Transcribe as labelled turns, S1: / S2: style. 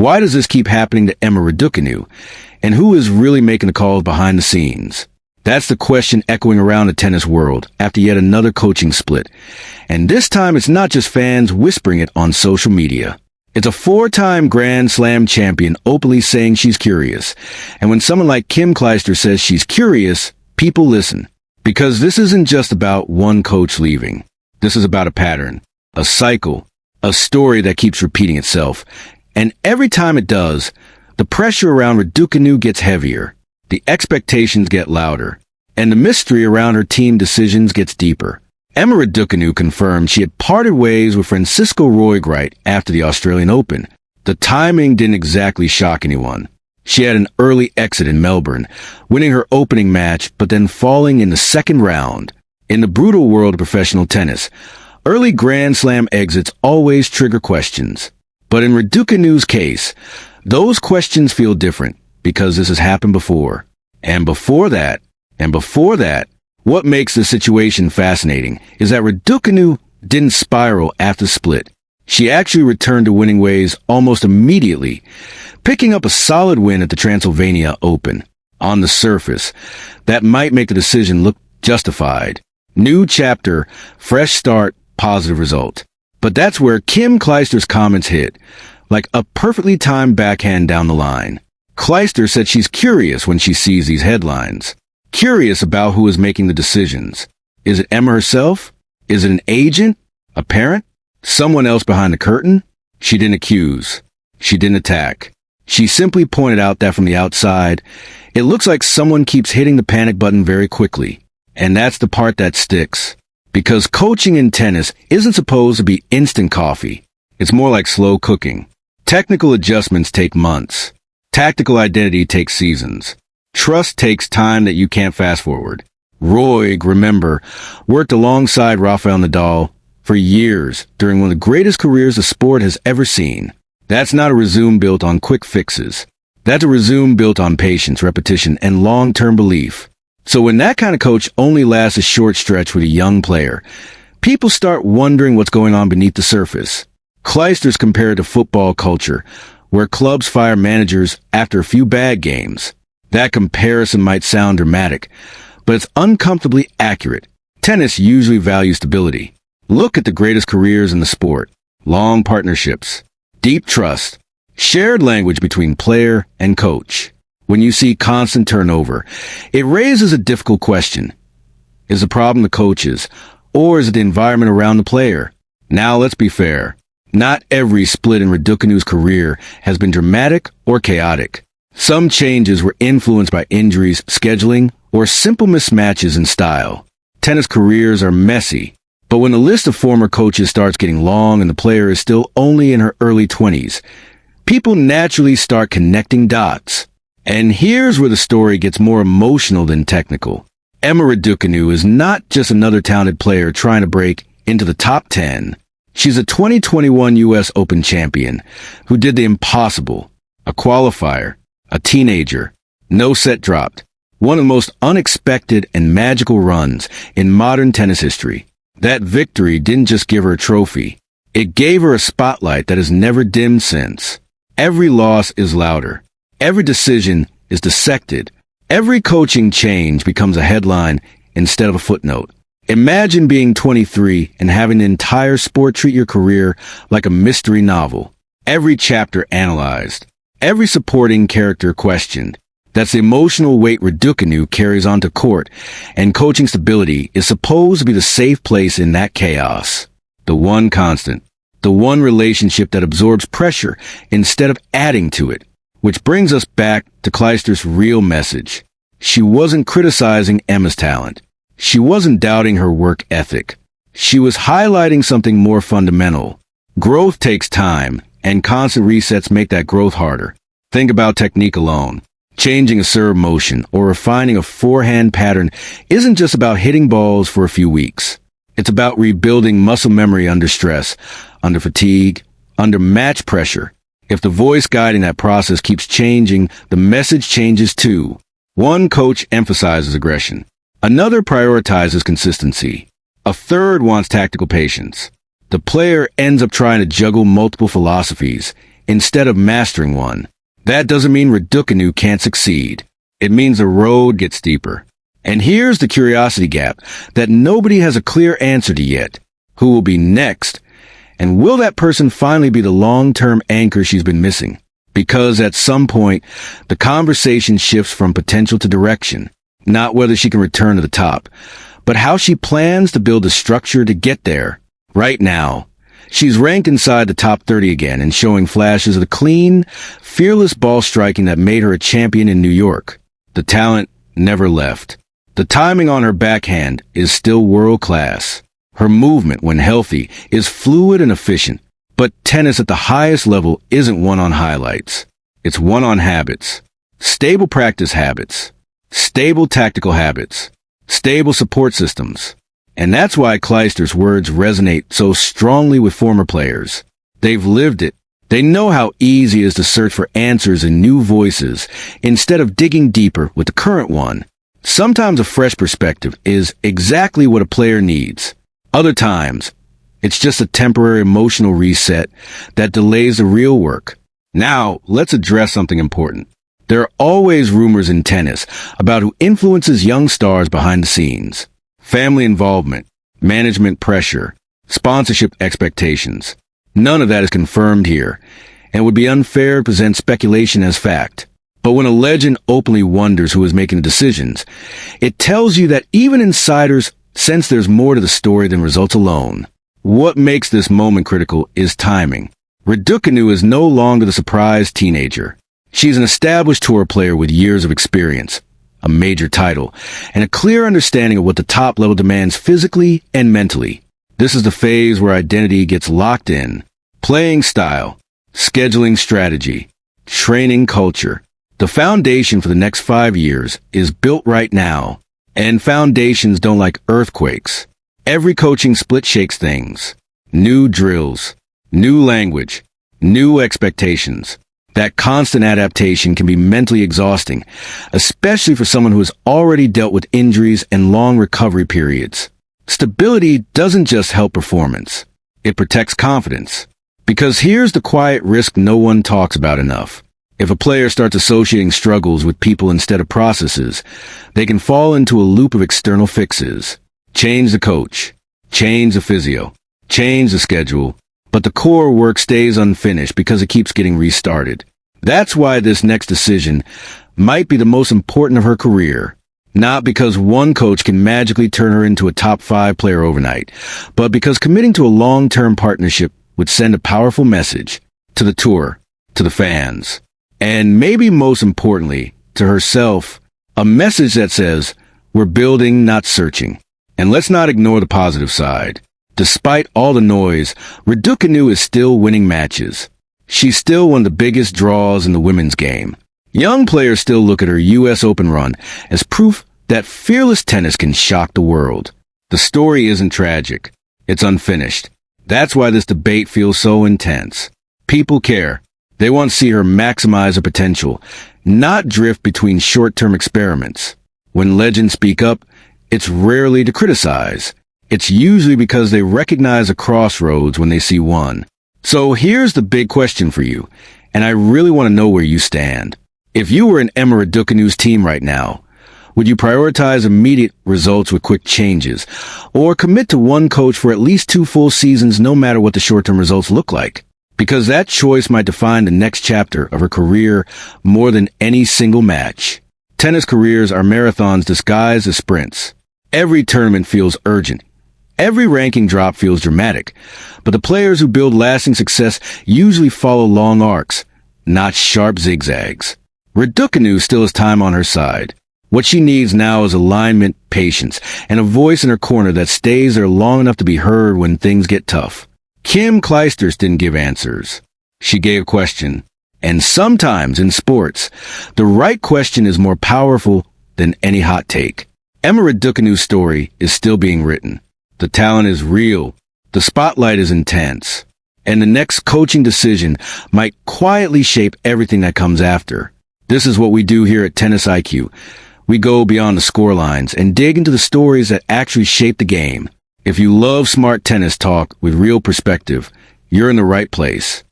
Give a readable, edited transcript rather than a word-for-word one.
S1: Why does this keep happening to Emma Raducanu? And who is really making the calls behind the scenes? That's the question echoing around the tennis world after yet another coaching split. And this time it's not just fans whispering it on social media. It's a four-time Grand Slam champion openly saying she's curious. And when someone like Kim Clijsters says she's curious, people listen. Because this isn't just about one coach leaving. This is about a pattern, a cycle, a story that keeps repeating itself. And every time it does, the pressure around Raducanu gets heavier, the expectations get louder, and the mystery around her team decisions gets deeper. Emma Raducanu confirmed she had parted ways with Francisco Roigwright after the Australian Open. The timing didn't exactly shock anyone. She had an early exit in Melbourne, winning her opening match but then falling in the second round. In the brutal world of professional tennis, early Grand Slam exits always trigger questions. But in Raducanu's case, those questions feel different because this has happened before. And before that, what makes the situation fascinating is that Raducanu didn't spiral after the split. She actually returned to winning ways almost immediately, picking up a solid win at the Transylvania Open. On the surface, that might make the decision look justified. New chapter, fresh start, positive result. But that's where Kim Clijsters' comments hit, like a perfectly timed backhand down the line. Clijsters said she's curious when she sees these headlines. Curious about who is making the decisions. Is it Emma herself? Is it an agent? A parent? Someone else behind the curtain? She didn't accuse. She didn't attack. She simply pointed out that from the outside, it looks like someone keeps hitting the panic button very quickly. And that's the part that sticks. Because coaching in tennis isn't supposed to be instant coffee. It's more like slow cooking. Technical adjustments take months. Tactical identity takes seasons. Trust takes time that you can't fast forward. Roig, remember, worked alongside Rafael Nadal for years during one of the greatest careers the sport has ever seen. That's not a resume built on quick fixes. That's a resume built on patience, repetition, and long-term belief. So when that kind of coach only lasts a short stretch with a young player, people start wondering what's going on beneath the surface. Clijsters compared to football culture, where clubs fire managers after a few bad games. That comparison might sound dramatic, but it's uncomfortably accurate. Tennis usually values stability. Look at the greatest careers in the sport. Long partnerships, deep trust, shared language between player and coach. When you see constant turnover, it raises a difficult question. Is the problem the coaches, or is it the environment around the player? Now let's be fair. Not every split in Raducanu's career has been dramatic or chaotic. Some changes were influenced by injuries, scheduling, or simple mismatches in style. Tennis careers are messy, but when the list of former coaches starts getting long and the player is still only in her early 20s, people naturally start connecting dots. And here's where the story gets more emotional than technical. Emma Raducanu is not just another talented player trying to break into the top 10. She's a 2021 U.S. Open champion who did the impossible. A qualifier, a teenager, no set dropped. One of the most unexpected and magical runs in modern tennis history. That victory didn't just give her a trophy. It gave her a spotlight that has never dimmed since. Every loss is louder. Every decision is dissected. Every coaching change becomes a headline instead of a footnote. Imagine being 23 and having the entire sport treat your career like a mystery novel. Every chapter analyzed. Every supporting character questioned. That's the emotional weight Raducanu carries onto court, and coaching stability is supposed to be the safe place in that chaos. The one constant. The one relationship that absorbs pressure instead of adding to it. Which brings us back to Clijsters' real message. She wasn't criticizing Emma's talent. She wasn't doubting her work ethic. She was highlighting something more fundamental. Growth takes time, and constant resets make that growth harder. Think about technique alone. Changing a serve motion or refining a forehand pattern isn't just about hitting balls for a few weeks. It's about rebuilding muscle memory under stress, under fatigue, under match pressure. If the voice guiding that process keeps changing, the message changes too. One coach emphasizes aggression. Another prioritizes consistency. A third wants tactical patience. The player ends up trying to juggle multiple philosophies instead of mastering one. That doesn't mean Raducanu can't succeed. It means the road gets steeper. And here's the curiosity gap that nobody has a clear answer to yet. Who will be next? And will that person finally be the long-term anchor she's been missing? Because at some point, the conversation shifts from potential to direction. Not whether she can return to the top, but how she plans to build a structure to get there. Right now, she's ranked inside the top 30 again and showing flashes of the clean, fearless ball striking that made her a champion in New York. The talent never left. The timing on her backhand is still world-class. Her movement, when healthy, is fluid and efficient. But tennis at the highest level isn't won on highlights. It's won on habits. Stable practice habits. Stable tactical habits. Stable support systems. And that's why Clijsters' words resonate so strongly with former players. They've lived it. They know how easy it is to search for answers in new voices instead of digging deeper with the current one. Sometimes a fresh perspective is exactly what a player needs. Other times, it's just a temporary emotional reset that delays the real work. Now, let's address something important. There are always rumors in tennis about who influences young stars behind the scenes. Family involvement, management pressure, sponsorship expectations. None of that is confirmed here, and it would be unfair to present speculation as fact. But when a legend openly wonders who is making the decisions, it tells you that even insiders sense there's more to the story than results alone. What makes this moment critical is timing. Raducanu is no longer the surprised teenager. She's an established tour player with years of experience, a major title, and a clear understanding of what the top level demands physically and mentally. This is the phase where identity gets locked in. Playing style, scheduling strategy, training culture. The foundation for the next 5 years is built right now, and foundations don't like earthquakes. Every coaching split shakes things. New drills, new language, new expectations. That constant adaptation can be mentally exhausting, especially for someone who has already dealt with injuries and long recovery periods. Stability doesn't just help performance. It protects confidence. Because here's the quiet risk no one talks about enough. If a player starts associating struggles with people instead of processes, they can fall into a loop of external fixes. Change the coach, change the physio, change the schedule, but the core work stays unfinished because it keeps getting restarted. That's why this next decision might be the most important of her career. Not because one coach can magically turn her into a top 5 player overnight, but because committing to a long-term partnership would send a powerful message to the tour, to the fans. And maybe most importantly, to herself, a message that says, we're building, not searching. And let's not ignore the positive side. Despite all the noise, Raducanu is still winning matches. She's still one of the biggest draws in the women's game. Young players still look at her U.S. Open run as proof that fearless tennis can shock the world. The story isn't tragic. It's unfinished. That's why this debate feels so intense. People care. They want to see her maximize her potential, not drift between short-term experiments. When legends speak up, it's rarely to criticize. It's usually because they recognize a crossroads when they see one. So here's the big question for you, and I really want to know where you stand. If you were in Emma Raducanu's team right now, would you prioritize immediate results with quick changes, or commit to one coach for at least 2 full seasons no matter what the short-term results look like? Because that choice might define the next chapter of her career more than any single match. Tennis careers are marathons disguised as sprints. Every tournament feels urgent. Every ranking drop feels dramatic. But the players who build lasting success usually follow long arcs, not sharp zigzags. Raducanu still has time on her side. What she needs now is alignment, patience, and a voice in her corner that stays there long enough to be heard when things get tough. Kim Clijsters didn't give answers. She gave a question. And sometimes in sports, the right question is more powerful than any hot take. Emma Raducanu's story is still being written. The talent is real. The spotlight is intense. And the next coaching decision might quietly shape everything that comes after. This is what we do here at Tennis IQ. We go beyond the scorelines and dig into the stories that actually shape the game. If you love smart tennis talk with real perspective, you're in the right place.